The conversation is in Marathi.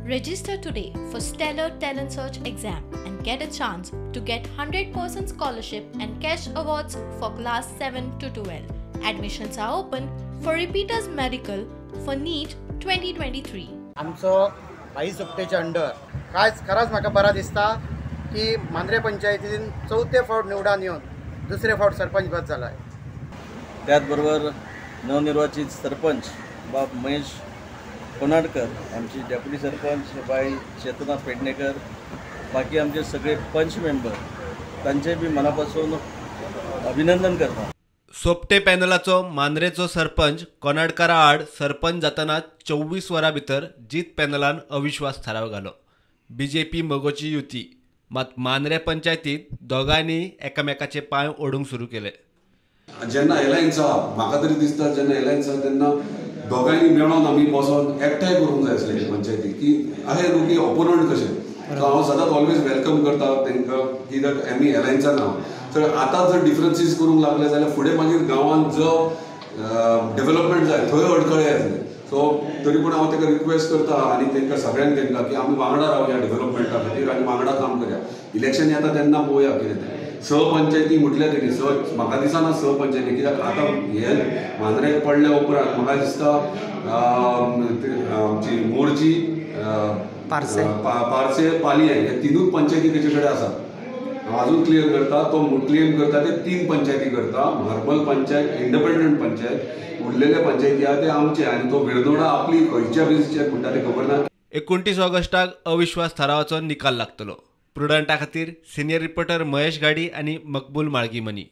Register today for Stellar Talent Search exam and get a chance to get 100% scholarship and cash awards for class 7 to 12. Admissions are open for repeaters medical for NEET 2023. आमचो भाई सोपटेच्या अंडर खरंच म्हाका बरा दिसता की मांद्रे पंचायतीन चौथे फावट निवडान येवन दुसरे फावट सरपंच पद जाला. त्याचबरोबर नवनिर्वाचित सरपंच बाब महेश कोनाडकर, आमची डेप्युटी सरपंच बाई चेतना पेडणेकर, बाकी आमचे सगळे पंच मेंबर तांचे बी मनापासून अभिनंदन करता. सोपटे पॅनलाचो मांद्रेचो सरपंच कोनाडकरा आड सरपंच जातना 24 वरां भितर जीत पॅनलान अविश्वास थाराव घालो. BJP मगोची युती मात मांद्रे पंचायतीत दोगांनी एकामेकाचे पांय ओडूंक सुरू केले. जेन्ना एलायन्स आहा म्हाका तरी दिसता जेन्ना एलायन्स आहा तेन्ना दोगांनी मेळोन आमी बसोन एकठांय करूंक जाय आसलें पंचायती की आहे न्हू की ऑपोनंट कशें. हांव सदांच ऑलवेज वेलकम करता तांकां कित्याक आमी एलायन्सान आहा. तर आतां जर डिफरन्सीस करूंक लागले जाल्यार फुडें मागीर गांवांत जो डेव्हलपमेंट जाय थंय अडखळे येतले. सो तरी पूण हांव ताका रिक्वेस्ट करता आनी तांकां सगळ्यांक तांकां की आमी वांगडा रावया डेव्हलपमेंटा खातीर आनी वांगडा काम करया. इलेक्शन येता तेन्ना पळोवया कितें तें. सहपंचायती म्हटल्या तरी म्हाका दिसना सहपंचायती कित्याक आतां हे मांद्रेक पडल्या उपरांत म्हाका दिसता आमची मोरची पारसे पालये हे तिनूच पंचायती तेचे कडेन आसा. हांव अजून क्लियर करता तो क्लेम करता ते 3 पंचायती करता. मार्बल पंचायत इंडिपेंडंट पंचायत उरलेले पंचायती आहा ते आमचे आनी तो बिरदोडा आपली खंयच्या बेसीचेर म्हणटा ते खबर ना. 29 ऑगस्टाक अविश्वास थारावाचो निकाल लागतलो. प्रुडंटा खातीर सिनियर रिपोर्टर महेश गाडी आणि मकबूल माळगीमनी.